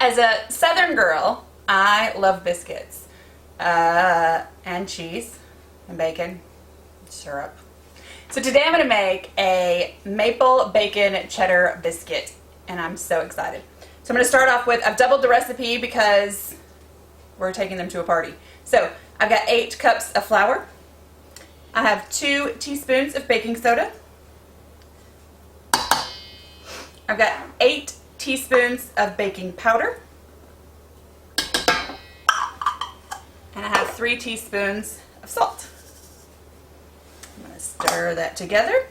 As a Southern girl, I love biscuits and cheese and bacon, syrup. So today I'm going to make a maple bacon cheddar biscuit, and I'm so excited. So I'm going to start off with, I've doubled the recipe because we're taking them to a party. So I've got 8 cups of flour. I have 2 teaspoons of baking soda. I've got 8 teaspoons of baking powder. And I have 3 teaspoons of salt. I'm going to stir that together.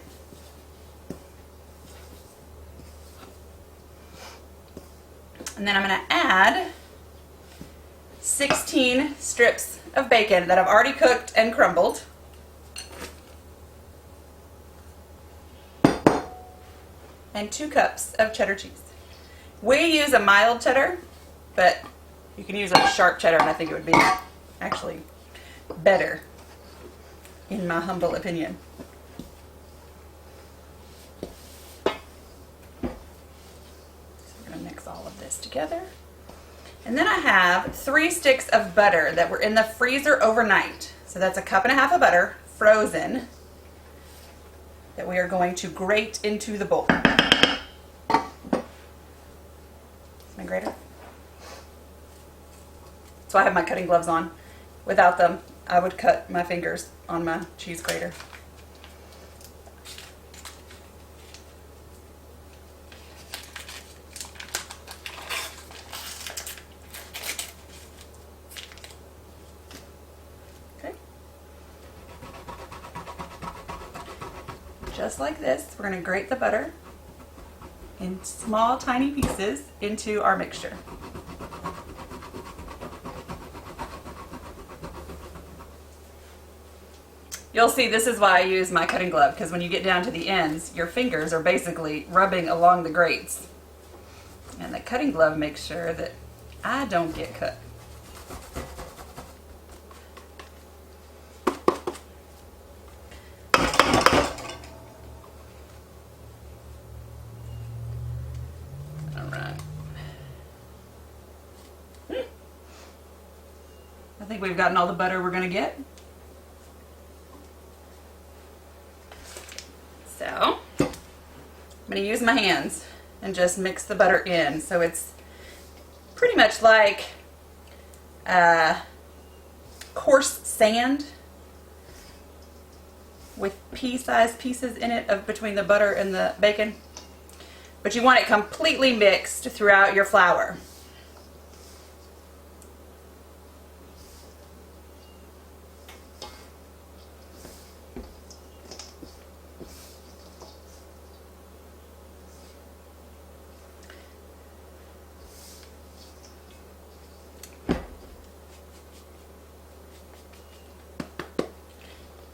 And then I'm going to add 16 strips of bacon that I've already cooked and crumbled. And 2 cups of cheddar cheese. We use a mild cheddar, but you can use a sharp cheddar, and I think it would be actually better, in my humble opinion. So we're going to mix all of this together. And then I have 3 sticks of butter that were in the freezer overnight. So that's 1.5 cups of butter, frozen, that we are going to grate into the bowl. My grater. So I have my cutting gloves on. Without them, I would cut my fingers on my cheese grater. Okay. Just like this, we're going to grate the butter in small, tiny pieces into our mixture. You'll see this is why I use my cutting glove, because when you get down to the ends, your fingers are basically rubbing along the grates. And the cutting glove makes sure that I don't get cut. I think we've gotten all the butter we're going to get. So, I'm going to use my hands and just mix the butter in. So it's pretty much like coarse sand with pea-sized pieces in it of between the butter and the bacon. But you want it completely mixed throughout your flour.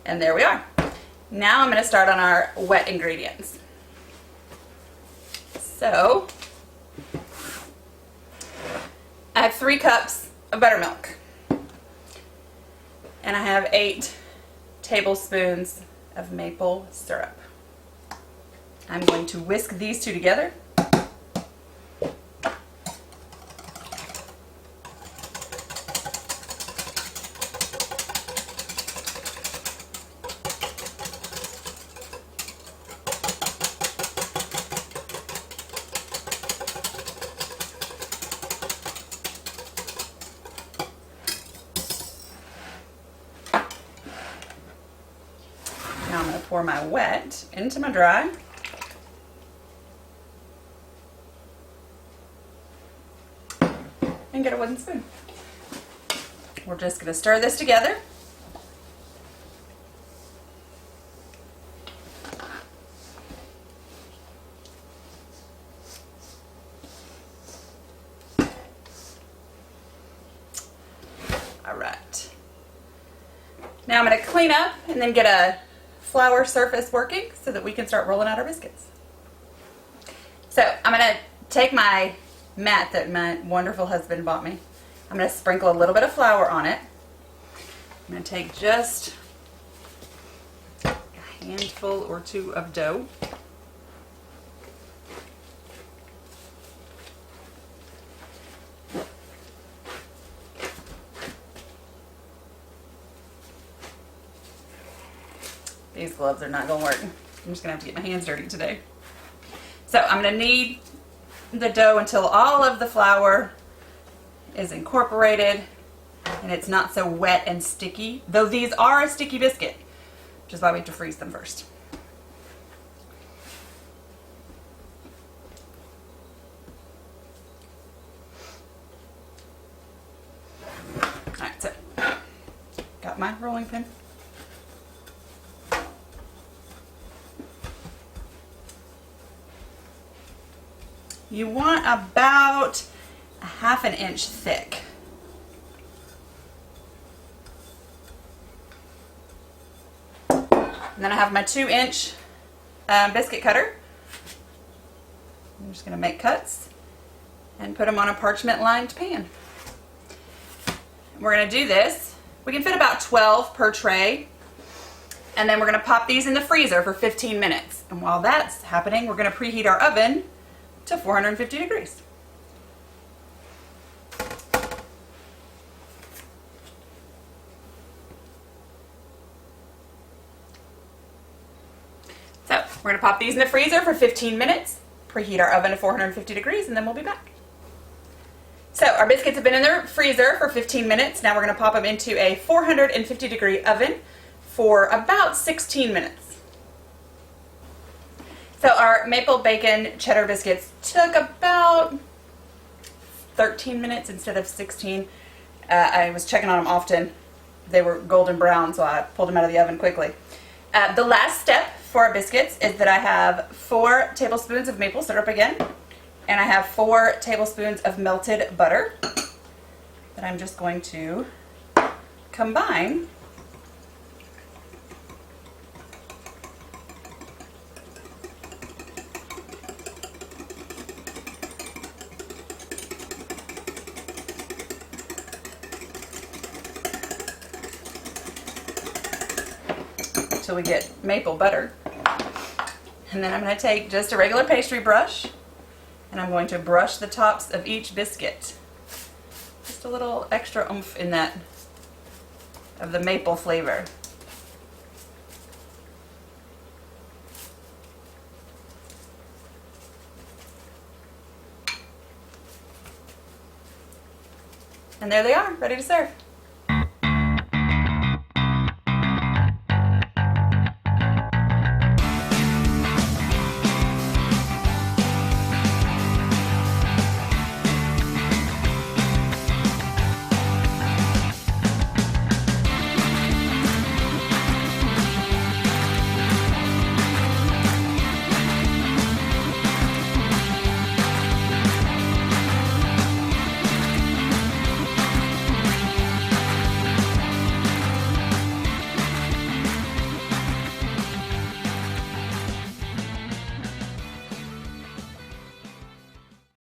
And there we are. Now I'm going to start on our wet ingredients. So, I have 3 cups of buttermilk. And I have 8 tablespoons of maple syrup. I'm going to whisk these 2 together. Now I'm going to pour my wet into my dry. And get a wooden spoon. We're just going to stir this together. All right. Now I'm going to clean up and then get a flour surface working so that we can start rolling out our biscuits. So I'm going to take my mat that my wonderful husband bought me. I'm going to sprinkle a little bit of flour on it. I'm going to take just a handful or 2 of dough. gloves are not gonna work. I'm just gonna have to get my hands dirty today. So I'm gonna knead the dough until all of the flour is incorporated and it's not so wet and sticky, though these are a sticky biscuit, which is why we have to freeze them first. Alright, so got my rolling pin. You want about a 1/2 inch thick. And then I have my 2-inch biscuit cutter. I'm just going to make cuts and put them on a parchment lined pan. We're going to do this. We can fit about 12 per tray. And then we're going to pop these in the freezer for 15 minutes. And while that's happening, we're going to preheat our oven to 450 degrees. So we're going to pop these in the freezer for 15 minutes, preheat our oven to 450 degrees, and then we'll be back. So our biscuits have been in the freezer for 15 minutes. Now we're going to pop them into a 450 degree oven for about 16 minutes. So our maple bacon cheddar biscuits took about 13 minutes instead of 16. I was checking on them often. They were golden brown, so I pulled them out of the oven quickly. The last step for our biscuits is that I have 4 tablespoons of maple syrup again, and I have 4 tablespoons of melted butter that I'm just going to combine . Till we get maple butter. And then I'm going to take just a regular pastry brush and I'm going to brush the tops of each biscuit. Just a little extra oomph in that of the maple flavor. And there they are, ready to serve.